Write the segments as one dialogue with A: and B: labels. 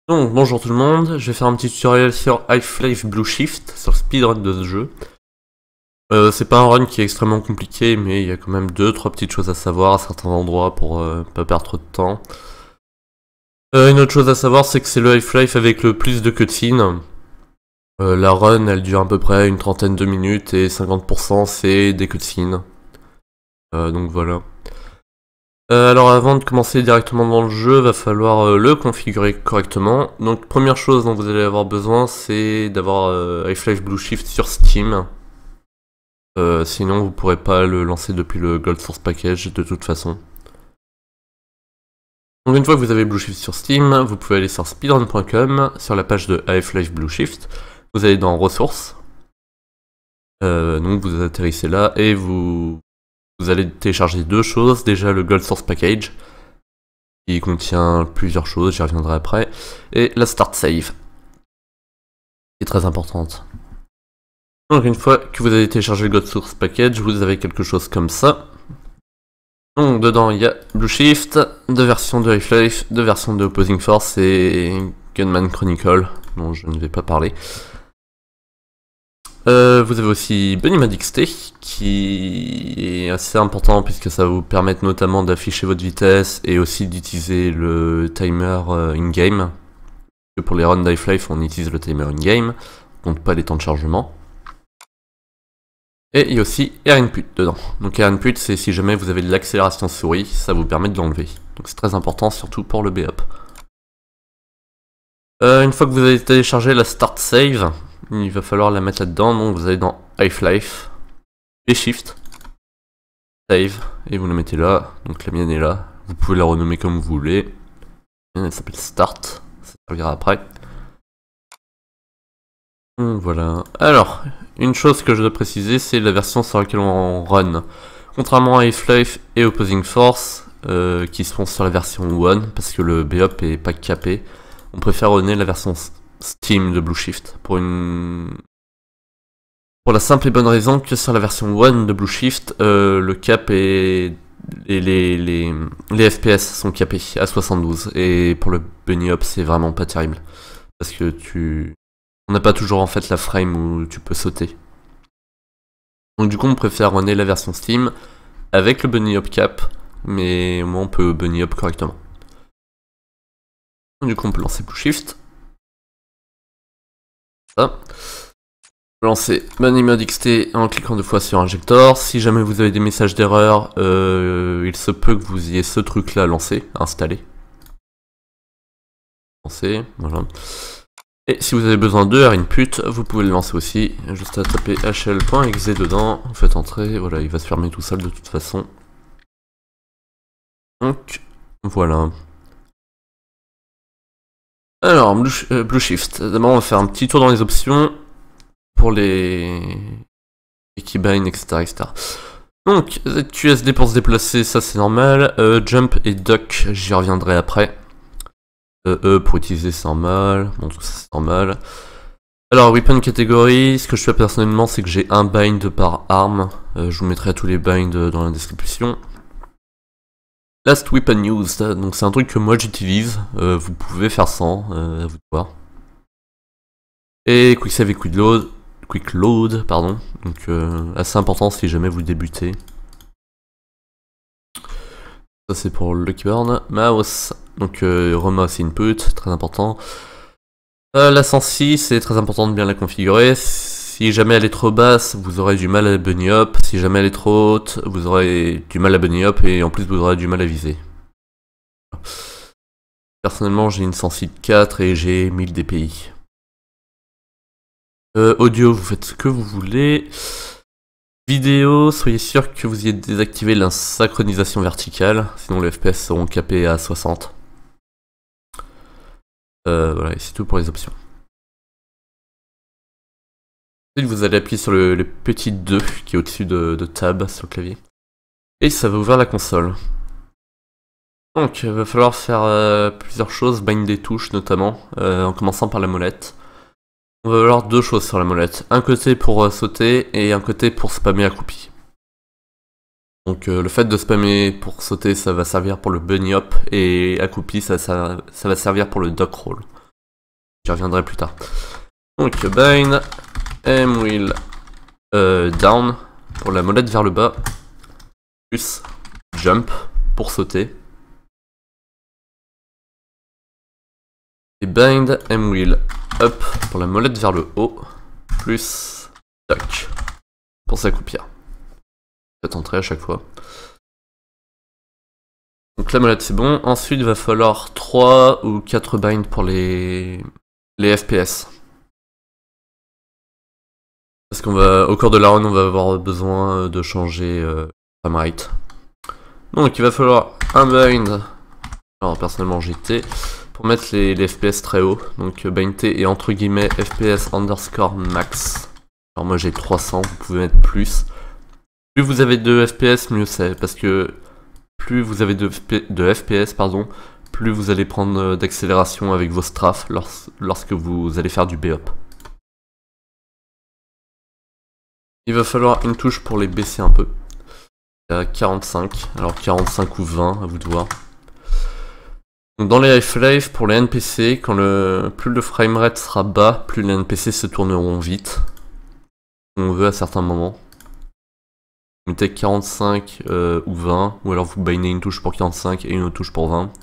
A: Donc bonjour tout le monde, je vais faire un petit tutoriel sur Half-Life Blue Shift, sur le speedrun de ce jeu. C'est pas un run qui est extrêmement compliqué, mais il y a quand même 2-3 petites choses à savoir à certains endroits pour pas perdre trop de temps. Une autre chose à savoir, c'est que c'est le Half-Life avec le plus de cutscenes. La run elle dure à peu près une trentaine de minutes et 50% c'est des cutscenes. Donc voilà. Alors avant de commencer directement dans le jeu, va falloir le configurer correctement. Donc première chose dont vous allez avoir besoin, c'est d'avoir Half-Life Blue Shift sur Steam. Sinon vous pourrez pas le lancer depuis le Gold Source Package de toute façon. Donc une fois que vous avez Blue Shift sur Steam, vous pouvez aller sur speedrun.com, sur la page de Half-Life Blue Shift. Vous allez dans ressources. Donc vous atterrissez là et vous allez télécharger deux choses. Déjà le Gold Source Package, qui contient plusieurs choses, j'y reviendrai après, et la Start Save, qui est très importante. Donc une fois que vous avez téléchargé le Gold Source Package, vous avez quelque chose comme ça. Donc dedans il y a Blue Shift, deux versions de Half-Life, deux versions de Opposing Force et Gunman Chronicle, dont je ne vais pas parler. Vous avez aussi Bunny Mode XT, qui est assez important puisque ça va vous permettre notamment d'afficher votre vitesse et aussi d'utiliser le timer in-game. Pour les runs d'Half-Life, on utilise le timer in-game, on compte pas les temps de chargement. Et il y a aussi Air Input dedans. Donc Air Input, c'est si jamais vous avez de l'accélération souris, ça vous permet de l'enlever. Donc c'est très important, surtout pour le BOP. Une fois que vous avez téléchargé la Start Save, il va falloir la mettre là-dedans. Donc vous allez dans Half-Life, et Shift, Save, et vous la mettez là. Donc la mienne est là. Vous pouvez la renommer comme vous voulez. Elle s'appelle Start, ça servira après. Voilà. Alors, une chose que je dois préciser, c'est la version sur laquelle on run. Contrairement à Half-Life et Opposing Force, qui sont sur la version 1, parce que le BOP est pas capé, on préfère runner la version Steam de Blue Shift, pour la simple et bonne raison que sur la version 1 de Blue Shift, le cap et les FPS sont capés à 72, et pour le Bunny Hop c'est vraiment pas terrible, parce que on n'a pas toujours en fait la frame où tu peux sauter. Donc du coup on préfère runner la version Steam avec le Bunny Hop cap, mais au moins on peut Bunny Hop correctement. Donc, du coup on peut lancer Blue Shift. Ça. On peut lancer Bunny Mode XT en cliquant deux fois sur Injector. Si jamais vous avez des messages d'erreur, il se peut que vous ayez ce truc là lancé, installé. Lancer, voilà. Et si vous avez besoin de Air Input, vous pouvez le lancer aussi, juste à taper hl.exe dedans, vous faites entrer, voilà, il va se fermer tout seul de toute façon. Donc, voilà. Alors, Blue Shift, d'abord on va faire un petit tour dans les options, pour les Keybind, etc. Donc, ZQSD pour se déplacer, ça c'est normal, Jump et Duck, j'y reviendrai après. Pour utiliser c'est normal, bon tout ça c'est normal. Alors weapon catégorie, ce que je fais personnellement c'est que j'ai un bind par arme, je vous mettrai tous les binds dans la description. Last weapon used, donc c'est un truc que moi j'utilise, vous pouvez faire sans, à vous de voir. Et quick save et quick load, pardon, donc assez important si jamais vous débutez. Ça c'est pour le keyboard. Mouse, donc remouse input, très important. La sensi, c'est très important de bien la configurer. Si jamais elle est trop basse, vous aurez du mal à bunny hop. Si jamais elle est trop haute, vous aurez du mal à bunny hop et en plus vous aurez du mal à viser. Personnellement, j'ai une sensi de 4 et j'ai 1000 dpi. Audio, vous faites ce que vous voulez. Vidéo, soyez sûr que vous ayez désactivé la synchronisation verticale, sinon les FPS seront capés à 60. Voilà, et c'est tout pour les options. Ensuite, vous allez appuyer sur le petit 2 qui est au-dessus de Tab sur le clavier. Et ça va ouvrir la console. Donc, il va falloir faire plusieurs choses, bind des touches notamment, en commençant par la molette. On va avoir deux choses sur la molette, un côté pour sauter et un côté pour spammer accroupi. Donc le fait de spammer pour sauter ça va servir pour le bunny hop et accroupi ça va servir pour le duck roll. j'y reviendrai plus tard. Donc bind M will down pour la molette vers le bas, plus jump pour sauter. Et bind M will up pour la molette vers le haut, plus duck pour s'accroupir. Faites entrer à chaque fois. Donc la molette c'est bon. Ensuite il va falloir 3 ou 4 binds pour les FPS. Parce qu'on va, au cours de la run, on va avoir besoin de changer framerate. Donc il va falloir un bind, alors personnellement GT, pour mettre les FPS très haut. Donc bind T et entre guillemets FPS underscore max. Alors moi j'ai 300, vous pouvez mettre plus. Plus vous avez de FPS, mieux c'est, parce que plus vous avez de FPS, pardon, plus vous allez prendre d'accélération avec vos strafes lorsque vous allez faire du B-up. Il va falloir une touche pour les baisser un peu. À 45, alors 45 ou 20, à vous de voir. Donc dans les Half-Life, pour les NPC, plus le framerate sera bas, plus les NPC se tourneront vite. On veut à certains moments. Vous mettez 45 ou 20, ou alors vous bindez une touche pour 45 et une autre touche pour 20.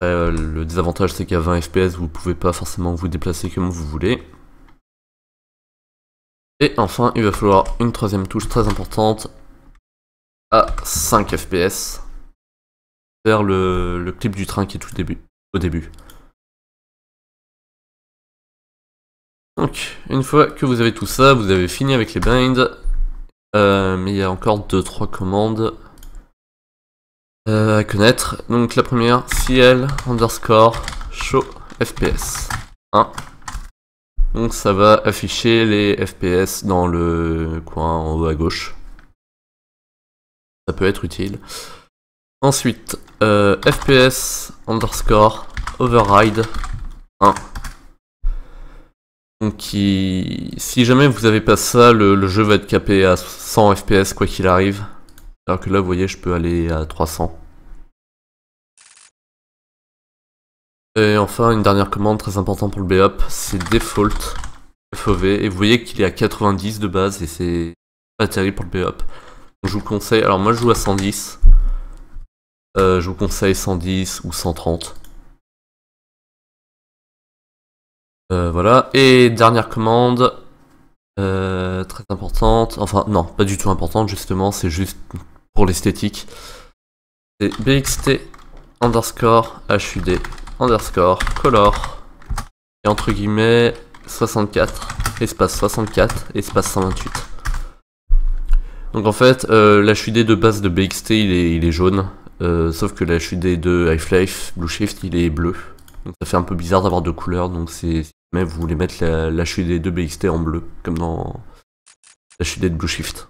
A: Le désavantage c'est qu'à 20 FPS, vous pouvez pas forcément vous déplacer comme vous voulez. Et enfin, il va falloir une troisième touche très importante à 5 FPS vers le clip du train qui est au début. Donc, une fois que vous avez tout ça, vous avez fini avec les binds. Mais il y a encore 2-3 commandes à connaître. Donc la première, CL underscore show FPS 1. Donc ça va afficher les FPS dans le coin en haut à gauche. Ça peut être utile. Ensuite, FPS underscore override 1. Donc si jamais vous avez pas ça, le jeu va être capé à 100 FPS quoi qu'il arrive. Alors que là vous voyez je peux aller à 300. Et enfin une dernière commande très importante pour le B-up, c'est default FOV. Et vous voyez qu'il est à 90 de base et c'est pas terrible pour le B-up. Je vous conseille, alors moi je joue à 110. Je vous conseille 110 ou 130. Voilà, et dernière commande, très importante, enfin non, pas du tout importante justement, c'est juste pour l'esthétique. C'est bxt underscore hud underscore color, et entre guillemets 64, espace 64, espace 128. Donc en fait, l'HUD de base de BXT il est jaune, sauf que l'HUD de Half-Life Blue Shift il est bleu. Donc ça fait un peu bizarre d'avoir deux couleurs, donc c'est... Mais vous voulez mettre l'HUD de BXT en bleu, comme dans l'HUD de Blue Shift.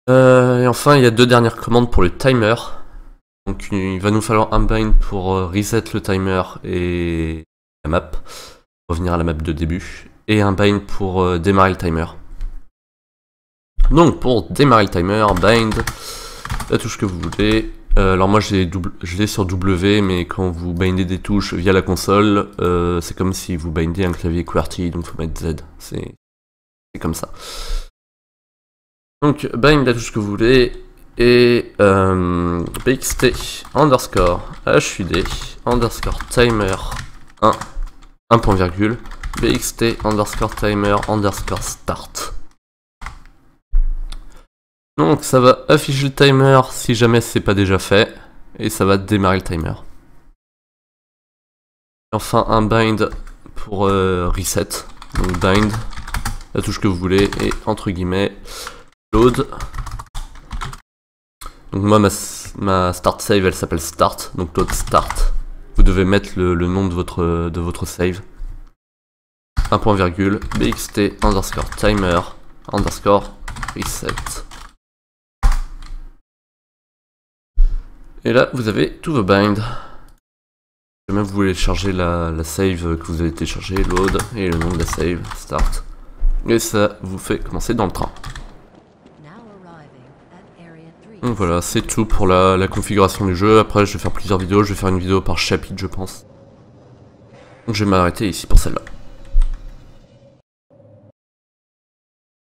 A: Et enfin, il y a deux dernières commandes pour le timer. Donc il va nous falloir un bind pour reset le timer et la map, revenir à la map de début, et un bind pour démarrer le timer. Donc pour démarrer le timer, bind, la touche que vous voulez. Alors moi je l'ai sur W, mais quand vous bindez des touches via la console, c'est comme si vous bindez un clavier QWERTY, donc faut mettre Z, c'est comme ça. Donc bind la touche que vous voulez, et bxt underscore hud underscore timer 1, 1 point virgule, bxt underscore timer underscore start. Donc ça va afficher le timer si jamais c'est pas déjà fait, et ça va démarrer le timer. Enfin un bind pour reset, donc bind, la touche que vous voulez, et entre guillemets load. Donc moi ma start save elle s'appelle start, donc load start. Vous devez mettre le nom de votre save. Un point virgule, bxt underscore timer underscore reset. Et là, vous avez tous vos binds. Si jamais vous voulez charger la save que vous avez téléchargée, load, et le nom de la save, start. Et ça vous fait commencer dans le train. Donc voilà, c'est tout pour la configuration du jeu. Après, je vais faire plusieurs vidéos. Je vais faire une vidéo par chapitre, je pense. Donc je vais m'arrêter ici pour celle-là.